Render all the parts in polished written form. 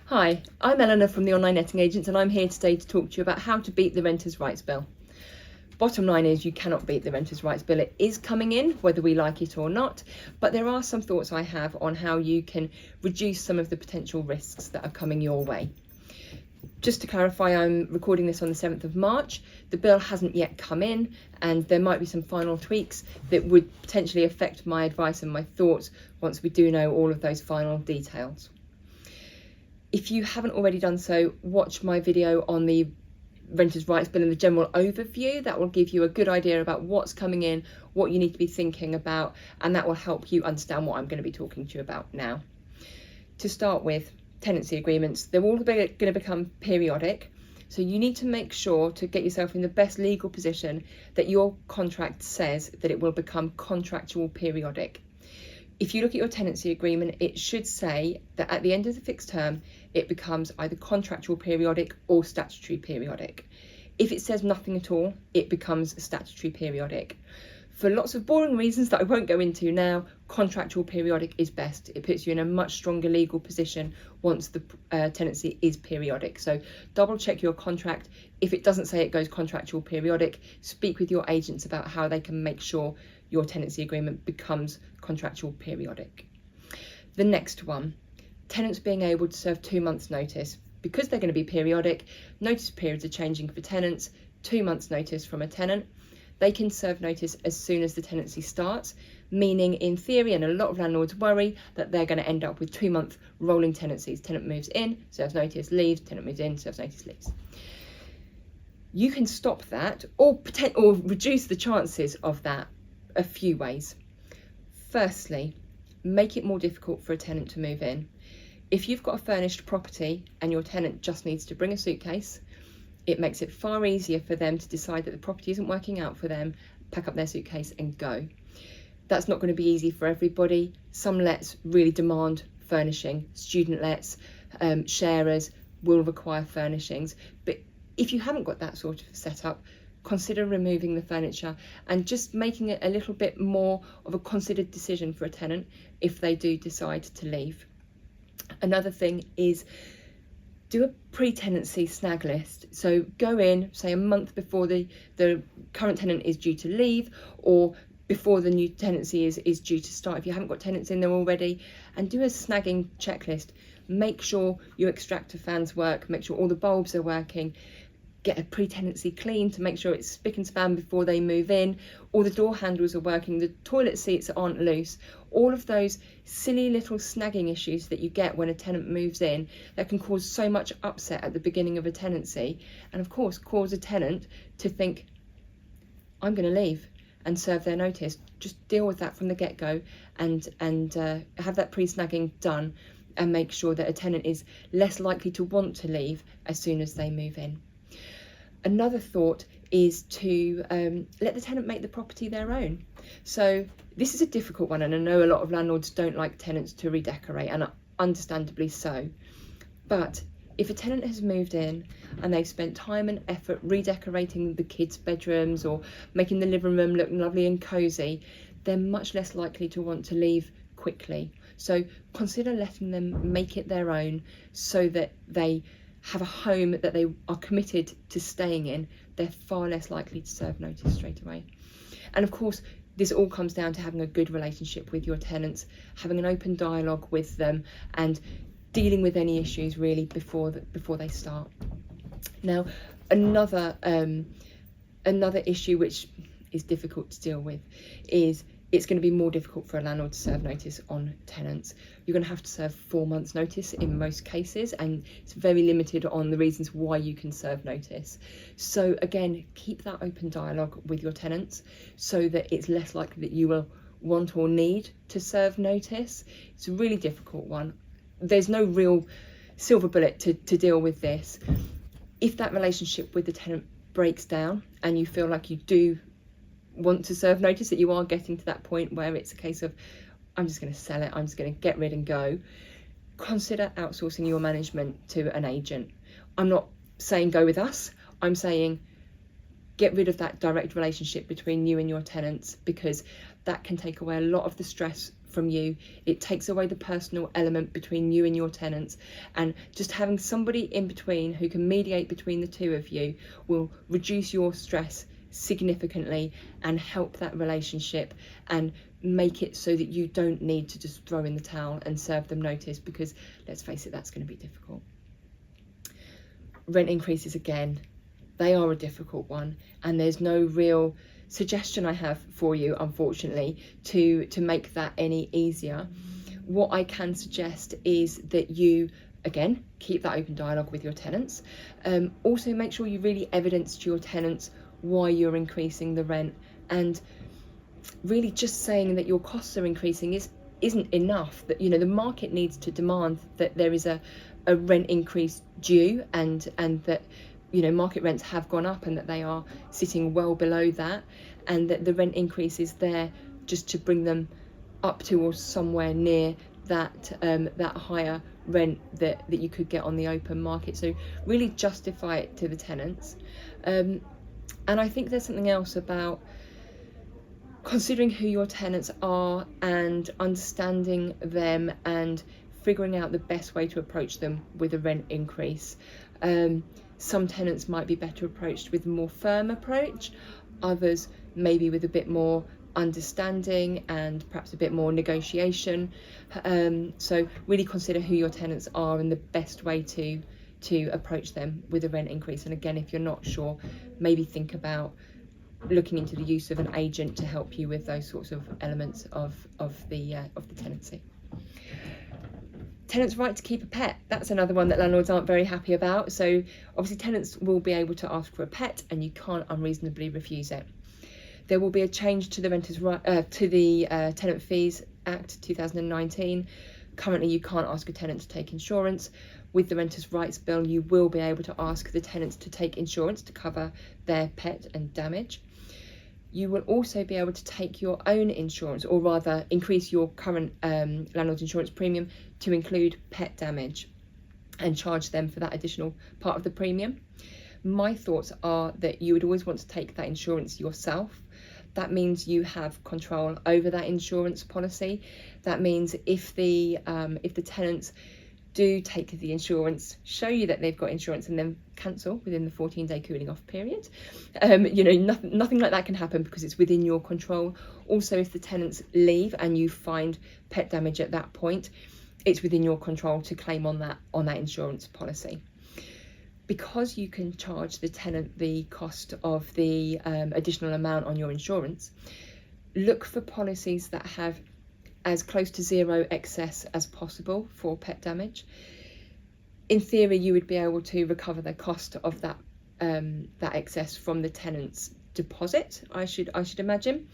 Hi, I'm Eleanor from the Online Letting Agents, and I'm here today to talk to you about how to beat the Renters' Rights Bill. Bottom line is you cannot beat the Renters' Rights Bill. It is coming in, whether we like it or not, but there are some thoughts I have on how you can reduce some of the potential risks that are coming your way. Just to clarify, I'm recording this on the 7th of March. The bill hasn't yet come in, and there might be some final tweaks that would potentially affect my advice and my thoughts once we do know all of those final details. If you haven't already done so, watch my video on the Renters' Rights Bill and the general overview. That will give you a good idea about what's coming in, what you need to be thinking about, and that will help you understand what I'm going to be talking to you about now. To start with, tenancy agreements. They're all going to become periodic, so you need to make sure to get yourself in the best legal position that your contract says that it will become contractual periodic. If you look at your tenancy agreement, it should say that at the end of the fixed term, it becomes either contractual periodic or statutory periodic. If it says nothing at all, it becomes statutory periodic. For lots of boring reasons that I won't go into now, contractual periodic is best. It puts you in a much stronger legal position once the tenancy is periodic. So double check your contract. If it doesn't say it goes contractual periodic, speak with your agents about how they can make sure your tenancy agreement becomes contractual periodic. The next one, tenants being able to serve 2 months notice. Because they're going to be periodic, notice periods are changing for tenants. 2 months notice from a tenant. They can serve notice as soon as the tenancy starts, meaning in theory, and a lot of landlords worry, that they're going to end up with 2 month rolling tenancies. Tenant moves in, serves notice, leaves, tenant moves in, serves notice, leaves. You can stop that or reduce the chances of that a few ways. Firstly, make it more difficult for a tenant to move in. If you've got a furnished property and your tenant just needs to bring a suitcase, it makes it far easier for them to decide that the property isn't working out for them, pack up their suitcase and go. That's not going to be easy for everybody. Some lets really demand furnishing. Student lets, sharers will require furnishings. But if you haven't got that sort of setup, consider removing the furniture and just making it a little bit more of a considered decision for a tenant if they do decide to leave. Another thing is do a pre-tenancy snag list. So go in, say a month before the current tenant is due to leave, or before the new tenancy is due to start, if you haven't got tenants in there already, and do a snagging checklist. Make sure your extractor fans work, make sure all the bulbs are working, get a pre-tenancy clean to make sure it's spick and span before they move in, all the door handles are working, the toilet seats aren't loose. All of those silly little snagging issues that you get when a tenant moves in that can cause so much upset at the beginning of a tenancy, and of course cause a tenant to think, I'm going to leave, and serve their notice. Just deal with that from the get-go and have that pre-snagging done, and make sure that a tenant is less likely to want to leave as soon as they move in. Another thought is to let the tenant make the property their own. So this is a difficult one, and I know a lot of landlords don't like tenants to redecorate, and understandably so. But if a tenant has moved in and they've spent time and effort redecorating the kids' bedrooms or making the living room look lovely and cosy, they're much less likely to want to leave quickly. So consider letting them make it their own so that they have a home that they are committed to staying in. They're far less likely to serve notice straight away. And of course, this all comes down to having a good relationship with your tenants, having an open dialogue with them, and dealing with any issues really before they start. Now, another issue which is difficult to deal with is it's going to be more difficult for a landlord to serve notice on tenants. You're going to have to serve 4 months notice in most cases, and it's very limited on the reasons why you can serve notice. So again, keep that open dialogue with your tenants so that it's less likely that you will want or need to serve notice. It's a really difficult one. There's no real silver bullet to deal with this. If that relationship with the tenant breaks down and you feel like you do want to serve notice, that you are getting to that point where it's a case of, I'm just going to sell it, I'm just going to get rid and go, consider outsourcing your management to an agent. I'm not saying go with us, I'm saying get rid of that direct relationship between you and your tenants, because that can take away a lot of the stress from you. It takes away the personal element between you and your tenants, and just having somebody in between who can mediate between the two of you will reduce your stress significantly and help that relationship and make it so that you don't need to just throw in the towel and serve them notice, because let's face it, that's going to be difficult. Rent increases, again, they are a difficult one, and there's no real suggestion I have for you, unfortunately, to make that any easier. What I can suggest is that you, again, keep that open dialogue with your tenants. Also make sure you really evidence to your tenants why you're increasing the rent, and really just saying that your costs are increasing isn't enough. That, you know, the market needs to demand that there is a rent increase due, and that, you know, market rents have gone up and that they are sitting well below that, and that the rent increase is there just to bring them up to or somewhere near that that higher rent that you could get on the open market. So really justify it to the tenants. And I think there's something else about considering who your tenants are and understanding them and figuring out the best way to approach them with a rent increase. Some tenants might be better approached with a more firm approach, others maybe with a bit more understanding and perhaps a bit more negotiation. So really consider who your tenants are and the best way to approach them with a rent increase. And again, if you're not sure, maybe think about looking into the use of an agent to help you with those sorts of elements of the tenancy. Tenants' right to keep a pet, that's another one that landlords aren't very happy about. So obviously tenants will be able to ask for a pet and you can't unreasonably refuse it. There will be a change to the Tenant Fees Act 2019. Currently you can't ask a tenant to take insurance. With the Renters' Rights Bill, you will be able to ask the tenants to take insurance to cover their pet and damage. You will also be able to take your own insurance, or rather increase your current landlord's insurance premium to include pet damage and charge them for that additional part of the premium. My thoughts are that you would always want to take that insurance yourself. That means you have control over that insurance policy. That means if the tenants do take the insurance, show you that they've got insurance, and then cancel within the 14-day cooling off period. You know, nothing like that can happen because it's within your control. Also, if the tenants leave and you find pet damage at that point, it's within your control to claim on that insurance policy. Because you can charge the tenant the cost of the additional amount on your insurance, look for policies that have as close to zero excess as possible for pet damage. In theory, you would be able to recover the cost of that excess from the tenant's deposit, I should imagine,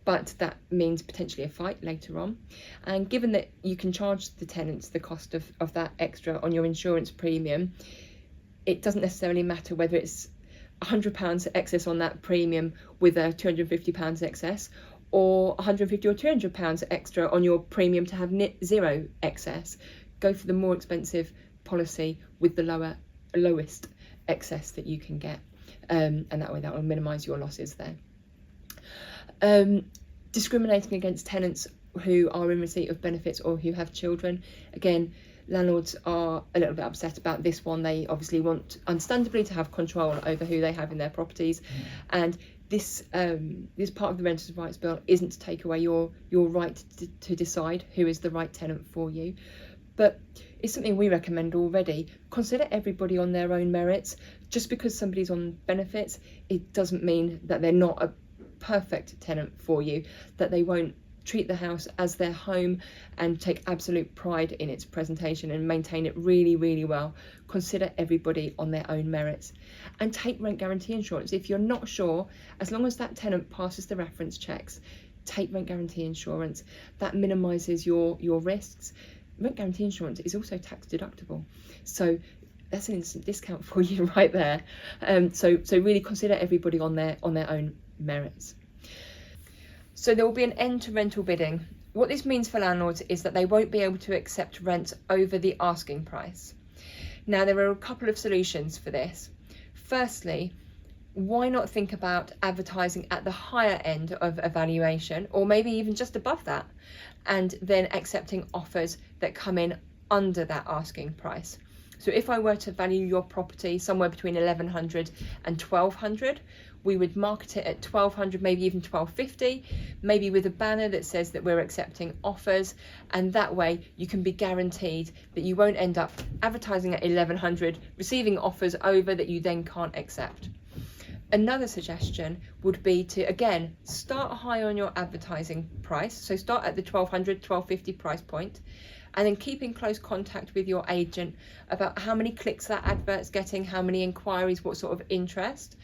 but that means potentially a fight later on. And given that you can charge the tenants the cost of that extra on your insurance premium, it doesn't necessarily matter whether it's £100 excess on that premium with a £250 excess, or £150 or £200 extra on your premium to have zero excess. Go for the more expensive policy with the lowest excess that you can get, and that way that will minimise your losses there. Discriminating against tenants who are in receipt of benefits or who have children, again, landlords are a little bit upset about this one. They obviously want, understandably, to have control over who they have in their properties, and this part of the Renters' Rights Bill isn't to take away your right to decide who is the right tenant for you, but it's something we recommend already. Consider everybody on their own merits. Just because somebody's on benefits, it doesn't mean that they're not a perfect tenant for you, that they won't treat the house as their home and take absolute pride in its presentation and maintain it really, really well. Consider everybody on their own merits, and take rent guarantee insurance. If you're not sure, as long as that tenant passes the reference checks, take rent guarantee insurance. That minimises your risks. Rent guarantee insurance is also tax deductible, so that's an instant discount for you right there. So really consider everybody on their own merits. So there will be an end to rental bidding. What this means for landlords is that they won't be able to accept rents over the asking price. Now, there are a couple of solutions for this. Firstly, why not think about advertising at the higher end of evaluation, or maybe even just above that, and then accepting offers that come in under that asking price. So if I were to value your property somewhere between 1100 and 1200, we would market it at 1200, maybe even 1250, maybe with a banner that says that we're accepting offers, and that way you can be guaranteed that you won't end up advertising at 1100, receiving offers over that you then can't accept. Another suggestion would be to, again, start high on your advertising price. So start at the 1200, 1250 price point, and then keep in close contact with your agent about how many clicks that advert's getting, how many inquiries, what sort of interest.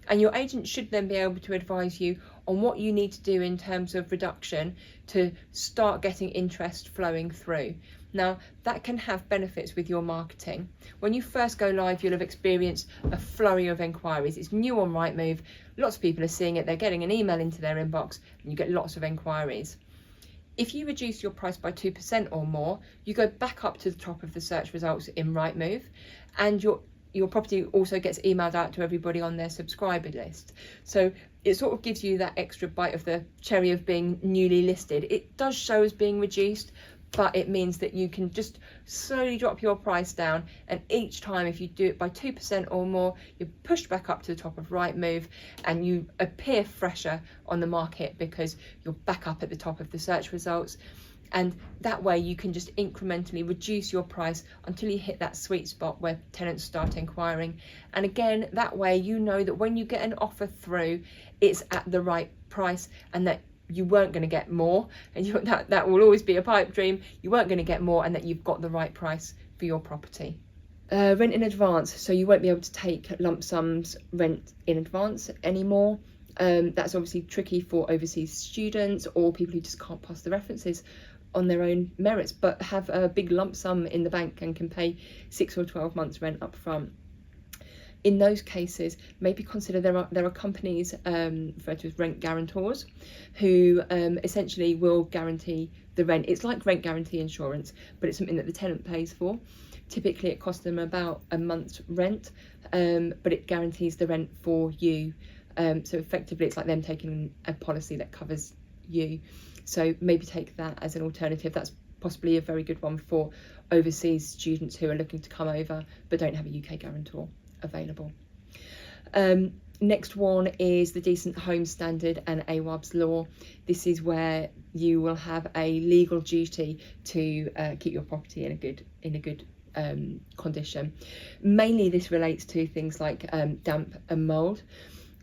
And your agent should then be able to advise you on what you need to do in terms of reduction to start getting interest flowing through. Now, that can have benefits with your marketing. When you first go live, you'll have experienced a flurry of inquiries. It's new on Rightmove. Lots of people are seeing it. They're getting an email into their inbox, and you get lots of inquiries. If you reduce your price by 2% or more, you go back up to the top of the search results in Rightmove, and your property also gets emailed out to everybody on their subscriber list. So it sort of gives you that extra bite of the cherry of being newly listed. It does show as being reduced, but it means that you can just slowly drop your price down, and each time, if you do it by 2% or more, you're pushed back up to the top of Rightmove, and you appear fresher on the market because you're back up at the top of the search results. And that way you can just incrementally reduce your price until you hit that sweet spot where tenants start inquiring. And again, that way you know that when you get an offer through, it's at the right price, and that you weren't going to get more, and that will always be a pipe dream. You weren't going to get more, and that you've got the right price for your property. Rent in advance, so you won't be able to take lump sums rent in advance anymore. That's obviously tricky for overseas students or people who just can't pass the references on their own merits, but have a big lump sum in the bank and can pay 6 or 12 months rent up front. In those cases, maybe consider there are companies referred to as rent guarantors who essentially will guarantee the rent. It's like rent guarantee insurance, but it's something that the tenant pays for. Typically it costs them about a month's rent, but it guarantees the rent for you. So effectively it's like them taking a policy that covers you. So maybe take that as an alternative. That's possibly a very good one for overseas students who are looking to come over but don't have a UK guarantor available. Next one is the Decent Home Standard and AWAB's law. This is where you will have a legal duty to keep your property in a good condition. Mainly this relates to things like damp and mould.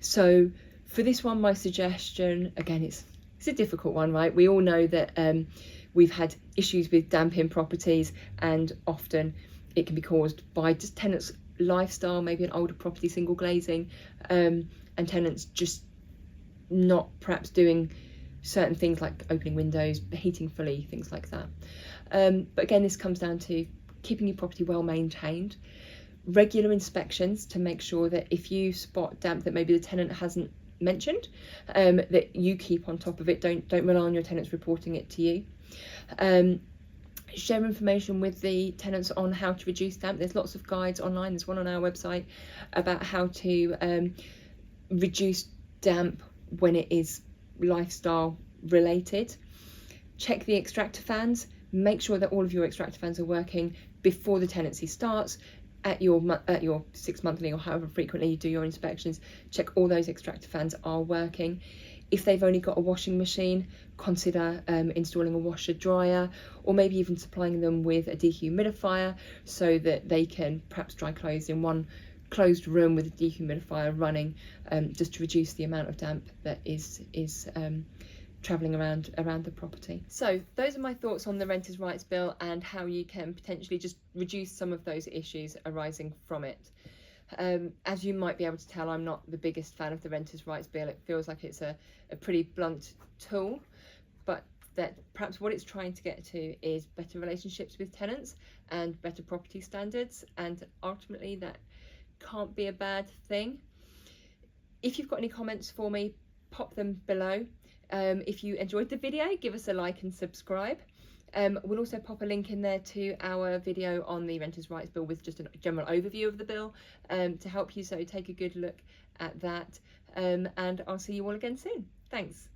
So for this one, my suggestion, again, it's a difficult one, right? We all know that we've had issues with damp in properties, and often it can be caused by just tenants' lifestyle, maybe an older property, single glazing, and tenants just not perhaps doing certain things like opening windows, heating fully, things like that. But again, this comes down to keeping your property well maintained, regular inspections to make sure that if you spot damp that maybe the tenant hasn't mentioned, that you keep on top of it. Don't rely on your tenants reporting it to you. Share information with the tenants on how to reduce damp. There's lots of guides online. There's one on our website about how to reduce damp when it is lifestyle related. Check the extractor fans. Make sure that all of your extractor fans are working before the tenancy starts. At your 6 monthly or however frequently you do your inspections, check all those extractor fans are working. If they've only got a washing machine, consider installing a washer dryer, or maybe even supplying them with a dehumidifier so that they can perhaps dry clothes in one closed room with a dehumidifier running, just to reduce the amount of damp that is travelling around the property. So those are my thoughts on the Renters' Rights Bill and how you can potentially just reduce some of those issues arising from it. As you might be able to tell, I'm not the biggest fan of the Renters' Rights Bill. It feels like it's a pretty blunt tool, but that perhaps what it's trying to get to is better relationships with tenants and better property standards, and ultimately that can't be a bad thing. If you've got any comments for me, pop them below. If you enjoyed the video, give us a like and subscribe. We'll also pop a link in there to our video on the Renters' Rights Bill with just a general overview of the bill to help you, so take a good look at that, and I'll see you all again soon. Thanks.